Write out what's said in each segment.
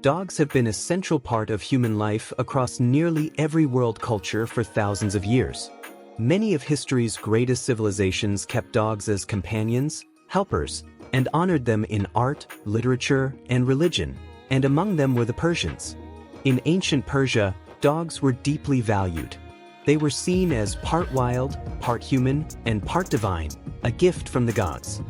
Dogs have been a central part of human life across nearly every world culture for thousands of years. Many of history's greatest civilizations kept dogs as companions, helpers, and honored them in art, literature, and religion, and among them were the Persians. In ancient Persia, dogs were deeply valued. They were seen as part wild, part human, and part divine, a gift from the gods.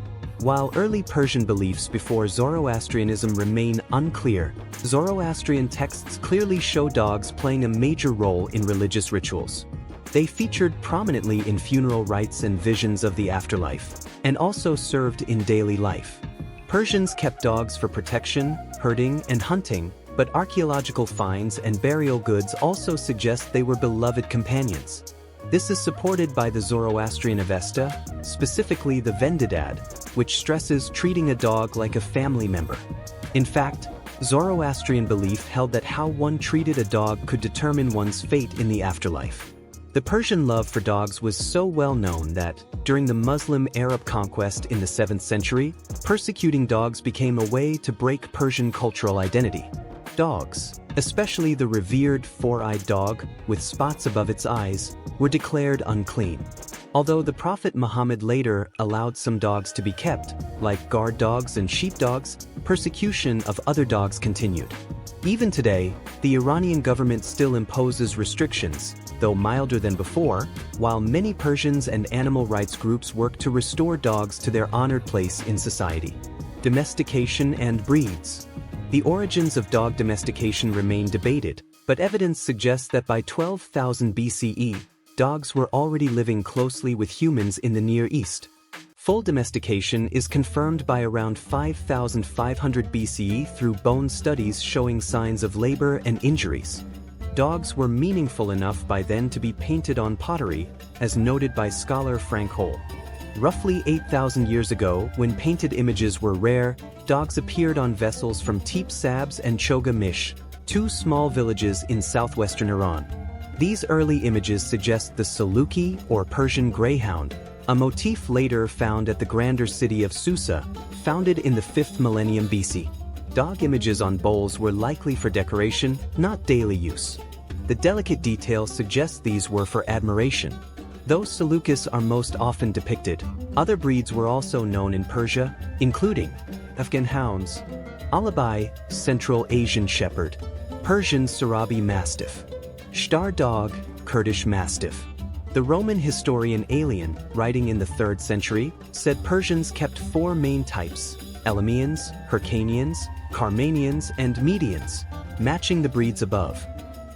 While early Persian beliefs before Zoroastrianism remain unclear, Zoroastrian texts clearly show dogs playing a major role in religious rituals. They featured prominently in funeral rites and visions of the afterlife, and also served in daily life. Persians kept dogs for protection, herding, and hunting, but archaeological finds and burial goods also suggest they were beloved companions. This is supported by the Zoroastrian Avesta, specifically the Vendidad, which stresses treating a dog like a family member. In fact, Zoroastrian belief held that how one treated a dog could determine one's fate in the afterlife. The Persian love for dogs was so well known that, during the Muslim-Arab conquest in the 7th century, persecuting dogs became a way to break Persian cultural identity. Dogs, especially the revered four-eyed dog with spots above its eyes, were declared unclean. Although the Prophet Muhammad later allowed some dogs to be kept, like guard dogs and sheepdogs, persecution of other dogs continued. Even today, the Iranian government still imposes restrictions, though milder than before, while many Persians and animal rights groups work to restore dogs to their honored place in society. Domestication and breeds. The origins of dog domestication remain debated, but evidence suggests that by 12,000 BCE, dogs were already living closely with humans in the Near East. Full domestication is confirmed by around 5,500 BCE through bone studies showing signs of labor and injuries. Dogs were meaningful enough by then to be painted on pottery, as noted by scholar Frank Hole. Roughly 8,000 years ago, when painted images were rare, dogs appeared on vessels from Teep Sabs and Choga Mish, two small villages in southwestern Iran. These early images suggest the Saluki or Persian greyhound, a motif later found at the grander city of Susa, founded in the 5th millennium BC. Dog images on bowls were likely for decoration, not daily use. The delicate detail suggests these were for admiration. Though Seleucus are most often depicted, other breeds were also known in Persia, including Afghan hounds, Alabai, Central Asian Shepherd, Persian Sarabi Mastiff, Shtar dog, Kurdish Mastiff. The Roman historian Aelian, writing in the 3rd century, said Persians kept 4 main types: Elamians, Hyrcanians, Carmanians, and Medians, matching the breeds above.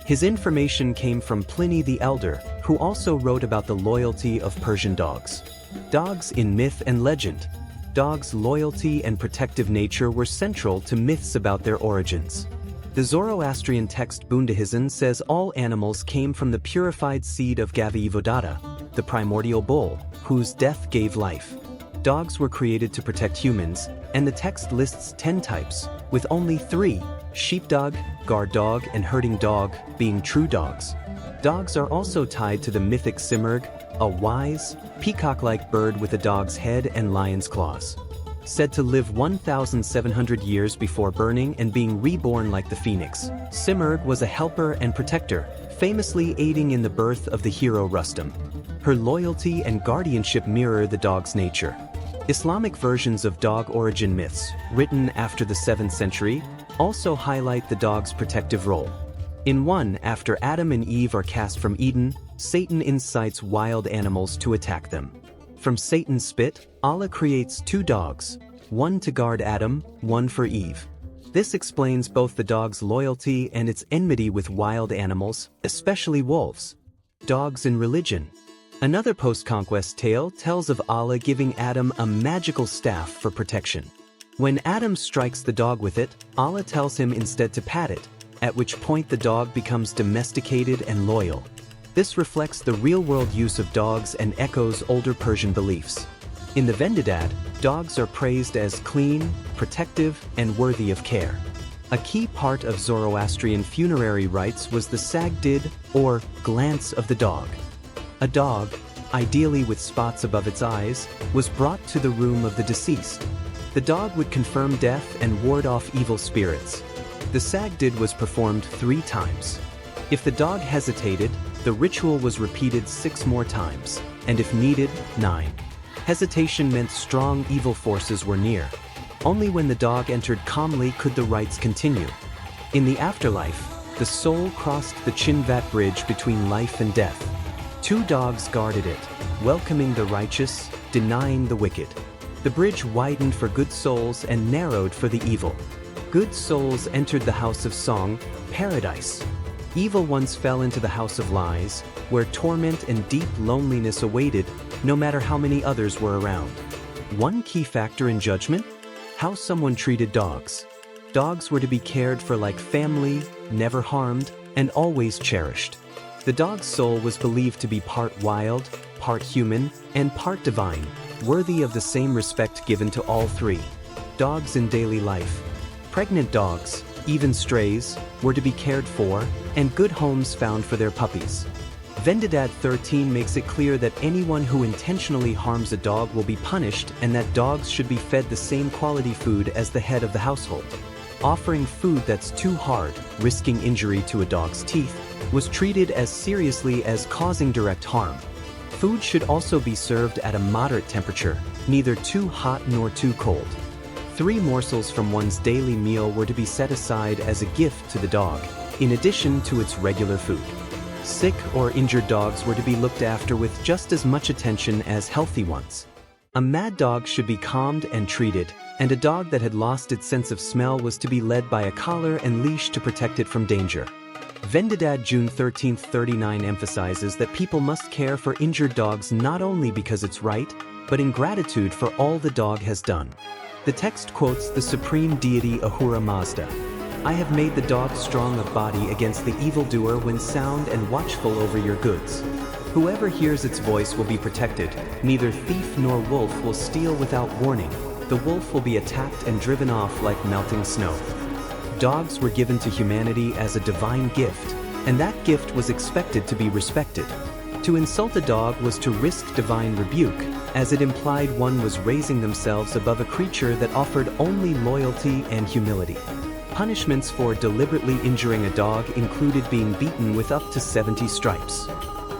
His information came from Pliny the Elder, who also wrote about the loyalty of Persian dogs. Dogs in myth and legend. Dogs' loyalty and protective nature were central to myths about their origins. The Zoroastrian text Bundahisan says all animals came from the purified seed of Gavivodata, the primordial bull, whose death gave life. Dogs were created to protect humans, and the text lists 10 types, with only 3, sheepdog, guard dog, and herding dog, being true dogs. Dogs are also tied to the mythic Simurgh, a wise, peacock-like bird with a dog's head and lion's claws. Said to live 1,700 years before burning and being reborn like the phoenix, Simurgh was a helper and protector, famously aiding in the birth of the hero Rustum. Her loyalty and guardianship mirror the dog's nature. Islamic versions of dog origin myths, written after the 7th century, also highlight the dog's protective role. In one, after Adam and Eve are cast from Eden, Satan incites wild animals to attack them. From Satan's spit, Allah creates 2 dogs, one to guard Adam, one for Eve. This explains both the dog's loyalty and its enmity with wild animals, especially wolves. Dogs in religion. Another post-conquest tale tells of Allah giving Adam a magical staff for protection. When Adam strikes the dog with it, Allah tells him instead to pat it, at which point the dog becomes domesticated and loyal. This reflects the real-world use of dogs and echoes older Persian beliefs. In the Vendidad, dogs are praised as clean, protective, and worthy of care. A key part of Zoroastrian funerary rites was the sagdid, or glance of the dog. A dog, ideally with spots above its eyes, was brought to the room of the deceased. The dog would confirm death and ward off evil spirits. The sagdid was performed 3 times. If the dog hesitated, the ritual was repeated 6 more times, and if needed, 9. Hesitation meant strong evil forces were near. Only when the dog entered calmly could the rites continue. In the afterlife, the soul crossed the Chinvat Bridge between life and death. 2 dogs guarded it, welcoming the righteous, denying the wicked. The bridge widened for good souls and narrowed for the evil. Good souls entered the house of song, paradise. Evil ones fell into the house of lies, where torment and deep loneliness awaited, no matter how many others were around. One key factor in judgment? How someone treated dogs. Dogs were to be cared for like family, never harmed, and always cherished. The dog's soul was believed to be part wild, part human, and part divine, worthy of the same respect given to all 3. Dogs in daily life. Pregnant dogs, even strays, were to be cared for, and good homes found for their puppies. Vendidad 13 makes it clear that anyone who intentionally harms a dog will be punished and that dogs should be fed the same quality food as the head of the household. Offering food that's too hard, risking injury to a dog's teeth, was treated as seriously as causing direct harm. Food should also be served at a moderate temperature, neither too hot nor too cold. 3 morsels from one's daily meal were to be set aside as a gift to the dog, in addition to its regular food. Sick or injured dogs were to be looked after with just as much attention as healthy ones. A mad dog should be calmed and treated, and a dog that had lost its sense of smell was to be led by a collar and leash to protect it from danger. Vendidad June 13, 39 emphasizes that people must care for injured dogs not only because it's right, but in gratitude for all the dog has done. The text quotes the supreme deity Ahura Mazda. I have made the dog strong of body against the evildoer when sound and watchful over your goods. Whoever hears its voice will be protected. Neither thief nor wolf will steal without warning. The wolf will be attacked and driven off like melting snow. Dogs were given to humanity as a divine gift, and that gift was expected to be respected. To insult a dog was to risk divine rebuke, as it implied one was raising themselves above a creature that offered only loyalty and humility. Punishments for deliberately injuring a dog included being beaten with up to 70 stripes.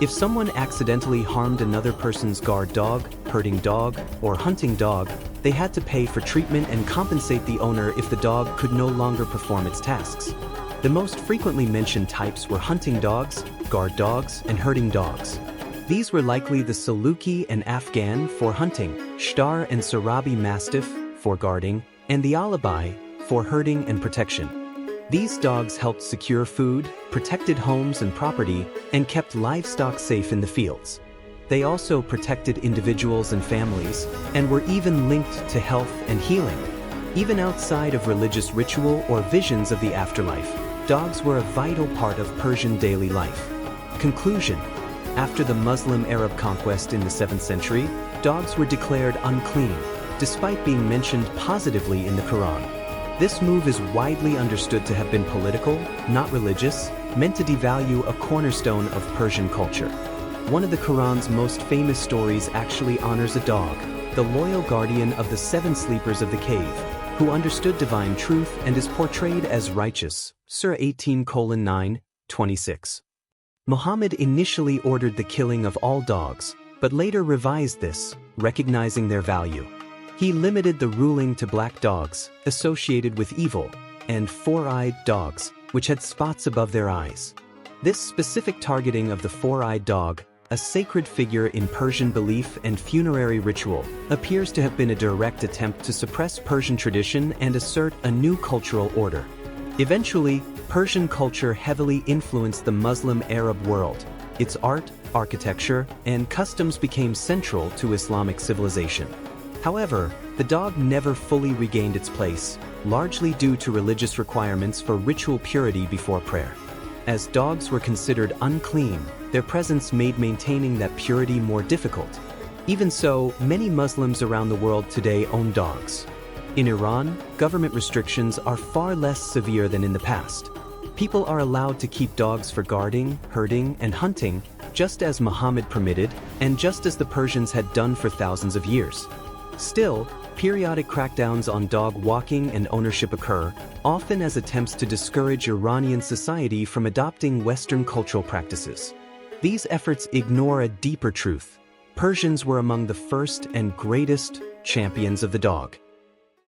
If someone accidentally harmed another person's guard dog, herding dog, or hunting dog, they had to pay for treatment and compensate the owner if the dog could no longer perform its tasks. The most frequently mentioned types were hunting dogs, guard dogs, and herding dogs. These were likely the Saluki and Afghan for hunting, Shtar and Sarabi Mastiff for guarding, and the Alabai for herding and protection. These dogs helped secure food, protected homes and property, and kept livestock safe in the fields. They also protected individuals and families, and were even linked to health and healing. Even outside of religious ritual or visions of the afterlife, dogs were a vital part of Persian daily life. Conclusion: after the Muslim Arab conquest in the 7th century, dogs were declared unclean, despite being mentioned positively in the Quran. This move is widely understood to have been political, not religious, meant to devalue a cornerstone of Persian culture. One of the Quran's most famous stories actually honors a dog, the loyal guardian of the 7 sleepers of the cave, who understood divine truth and is portrayed as righteous. Surah 18:9, 26. Muhammad initially ordered the killing of all dogs, but later revised this, recognizing their value. He limited the ruling to black dogs, associated with evil, and 4-eyed dogs, which had spots above their eyes. This specific targeting of the 4-eyed dog, a sacred figure in Persian belief and funerary ritual, appears to have been a direct attempt to suppress Persian tradition and assert a new cultural order. Eventually, Persian culture heavily influenced the Muslim Arab world. Its art, architecture, and customs became central to Islamic civilization. However, the dog never fully regained its place, largely due to religious requirements for ritual purity before prayer. As dogs were considered unclean, their presence made maintaining that purity more difficult. Even so, many Muslims around the world today own dogs. In Iran, government restrictions are far less severe than in the past. People are allowed to keep dogs for guarding, herding, and hunting, just as Muhammad permitted, and just as the Persians had done for thousands of years. Still, Periodic crackdowns on dog walking and ownership occur, often as attempts to discourage Iranian society from adopting Western cultural practices. These efforts ignore a deeper truth. Persians were among the first and greatest champions of the dog.